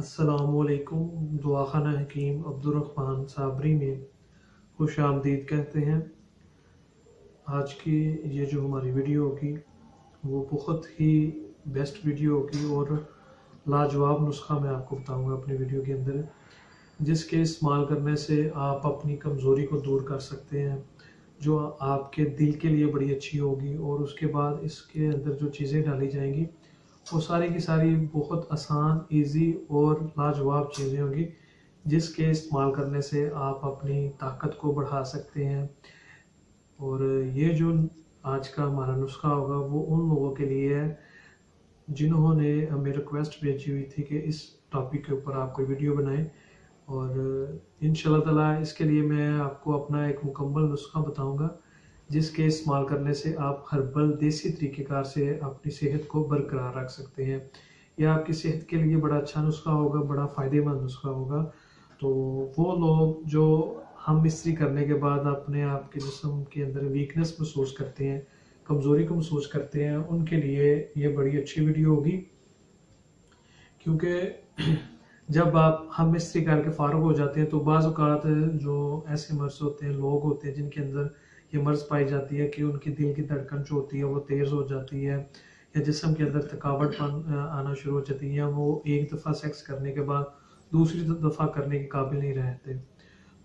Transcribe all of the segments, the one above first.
अस्सलामुअलैकुम। दुआखाना हकीम अब्दुर्रहमान साबरी में खुश आमदीद कहते हैं। आज की ये जो हमारी वीडियो होगी वो बहुत ही बेस्ट वीडियो होगी और लाजवाब नुस्खा मैं आपको बताऊंगा अपनी वीडियो के अंदर, जिसके इस्तेमाल करने से आप अपनी कमज़ोरी को दूर कर सकते हैं, जो आपके दिल के लिए बड़ी अच्छी होगी। और उसके बाद इसके अंदर जो चीज़ें डाली जाएंगी वो सारी की सारी बहुत आसान, इजी और लाजवाब चीज़ें होंगी, जिसके इस्तेमाल करने से आप अपनी ताकत को बढ़ा सकते हैं। और ये जो आज का हमारा नुस्खा होगा वो उन लोगों के लिए है जिन्होंने हमें रिक्वेस्ट भेजी हुई थी कि इस टॉपिक के ऊपर आप कोई वीडियो बनाएं। और इंशाल्लाह ताला इसके लिए मैं आपको अपना एक मुकम्मल नुस्खा बताऊंगा, जिसके इस्तेमाल करने से आप हर्बल देसी तरीक़ेकार से अपनी सेहत को बरकरार रख सकते हैं। यह आपकी सेहत के लिए बड़ा अच्छा नुस्खा होगा, बड़ा फ़ायदेमंद नुस्खा होगा। तो वो लोग जो हम मिस्त्री करने के बाद अपने आप के जिस्म के अंदर वीकनेस महसूस करते हैं, कमज़ोरी को महसूस करते हैं, उनके लिए ये बड़ी अच्छी वीडियो होगी। क्योंकि जब आप हम मिस्त्री करके फ़ारुग हो जाते हैं तो बाज़ औक़ात जो ऐसे मर्ज़ होते हैं, लोग होते हैं जिनके अंदर ये मर्ज़ पाई जाती है कि उनकी दिल की धड़कन जो होती है वो तेज़ हो जाती है, या जिस्म के अंदर थकावटपन आना शुरू हो जाती है, या वो एक दफ़ा सेक्स करने के बाद दूसरी दफ़ा करने के काबिल नहीं रहते।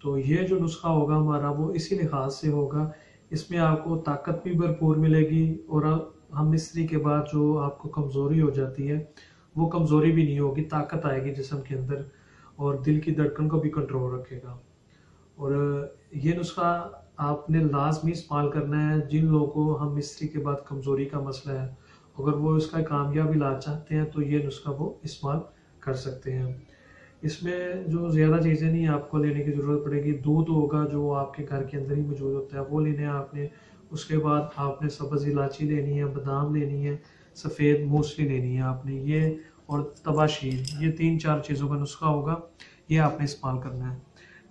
तो ये जो नुस्खा होगा हमारा वो इसी लिहाज से होगा, इसमें आपको ताकत भी भरपूर मिलेगी और हम मिस्त्री के बाद जो आपको कमज़ोरी हो जाती है वो कमज़ोरी भी नहीं होगी, ताकत आएगी जिस्म के अंदर और दिल की धड़कन को भी कंट्रोल रखेगा। और ये नुस्खा आपने लाजमी इस्तेमाल करना है जिन लोगों को हम मिस्त्री के बाद कमज़ोरी का मसला है। अगर वो इसका कामयाब इलाज चाहते हैं तो ये नुस्खा वो इस्तेमाल कर सकते हैं। इसमें जो ज़्यादा चीज़ें नहीं आपको लेने की ज़रूरत पड़ेगी। दूध होगा जो आपके घर के अंदर ही मौजूद होता है, वो लेने हैं आपने। उसके बाद आपने सब्ज़ इलायची लेनी है, बादाम लेनी है, सफ़ेद मूसली लेनी है आपने, ये और तबाशीर, ये 3-4 चीज़ों का नुस्खा होगा, ये आपने इस्तेमाल करना है।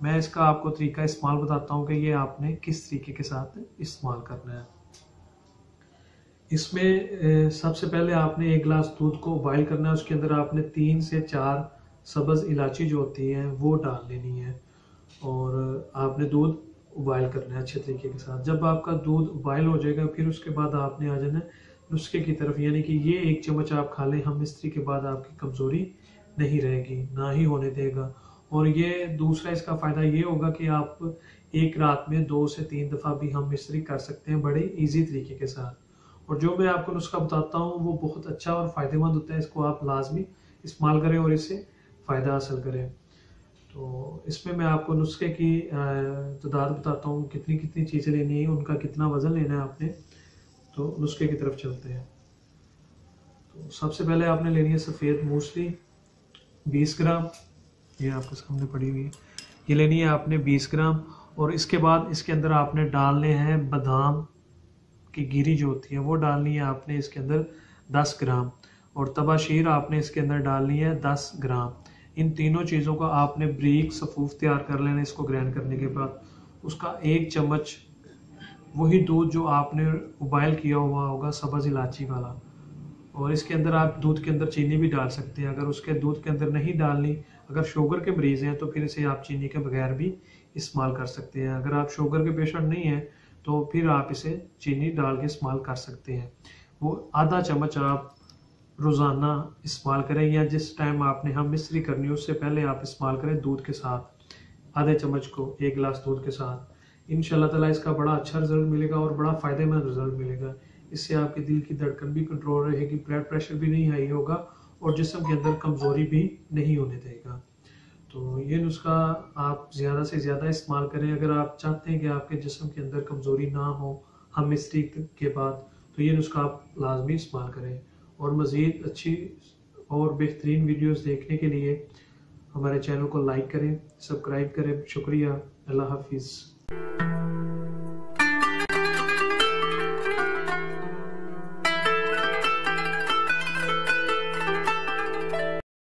मैं इसका आपको तरीका इस्तेमाल बताता हूँ कि ये आपने किस तरीके के साथ इस्तेमाल करना है। इसमें सबसे पहले आपने 1 गिलास दूध को बॉयल करना है। उसके अंदर आपने 3 से 4 सब्ज़ इलायची जो होती है वो डाल लेनी है और आपने दूध बॉयल करना है अच्छे तरीके के साथ। जब आपका दूध बॉयल हो जाएगा फिर उसके बाद आपने आ जाना नुस्खे की तरफ, यानी कि ये 1 चम्मच आप खा लें हम मिस्त्री के बाद, आपकी कमज़ोरी नहीं रहेगी, ना ही होने देगा। और ये दूसरा इसका फ़ायदा ये होगा कि आप एक रात में 2 से 3 दफ़ा भी हम मिस्त्री कर सकते हैं बड़े ईजी तरीके के साथ। और जो मैं आपको नुस्खा बताता हूँ वो बहुत अच्छा और फ़ायदेमंद होता है, इसको आप लाजमी इस्तेमाल करें और इससे फ़ायदा हासिल करें। तो इसमें मैं आपको नुस्खे की तादाद बताता हूँ, कितनी कितनी चीज़ें लेनी है, उनका कितना वज़न लेना है आपने। तो नुस्खे की तरफ चलते हैं। तो सबसे पहले आपने लेनी है सफ़ेद मूसली 20 ग्राम, ये आपके सामने पड़ी हुई है, ये लेनी है आपने 20 ग्राम। और इसके बाद इसके अंदर आपने डालने हैं बादाम की गिरी जो होती है वो डालनी है आपने इसके अंदर 10 ग्राम, और तबाशीर आपने इसके अंदर डालनी है 10 ग्राम। इन तीनों चीज़ों का आपने बारीक सफ़ूफ तैयार कर लेना। इसको ग्राइंड करने के बाद उसका 1 चम्मच वही दूध जो आपने बॉयल किया हुआ होगा सब्ज़ इलायची वाला, और इसके अंदर आप दूध के अंदर चीनी भी डाल सकते हैं। अगर उसके दूध के अंदर नहीं डालनी, अगर शुगर के मरीज़ हैं तो फिर इसे आप चीनी के बगैर भी इस्तेमाल कर सकते हैं। अगर आप शुगर के पेशेंट नहीं हैं तो फिर आप इसे चीनी डाल के इस्तेमाल कर सकते हैं। वो आधा चम्मच आप रोज़ाना इस्तेमाल करें, या जिस टाइम आपने हम मिस्त्री करनी है उससे पहले आप इस्तेमाल करें दूध के साथ, आधे चम्मच को 1 गिलास दूध के साथ। इंशाल्लाह ताला इसका बड़ा अच्छा रिजल्ट मिलेगा और बड़ा फ़ायदेमंद रिजल्ट मिलेगा। इससे आपके दिल की धड़कन भी कंट्रोल रहेगी, ब्लड प्रेशर भी नहीं हाई होगा और जिस्म के अंदर कमज़ोरी भी नहीं होने देगा। तो ये नुस्खा आप ज़्यादा से ज़्यादा इस्तेमाल करें। अगर आप चाहते हैं कि आपके जिस्म के अंदर कमज़ोरी ना हो हम मिस्त्री के बाद, तो ये नुस्खा आप लाजमी इस्तेमाल करें। और मज़ीद अच्छी और बेहतरीन वीडियोस देखने के लिए हमारे चैनल को लाइक करें, सब्सक्राइब करें। शुक्रिया। अल्लाह हाफिज़।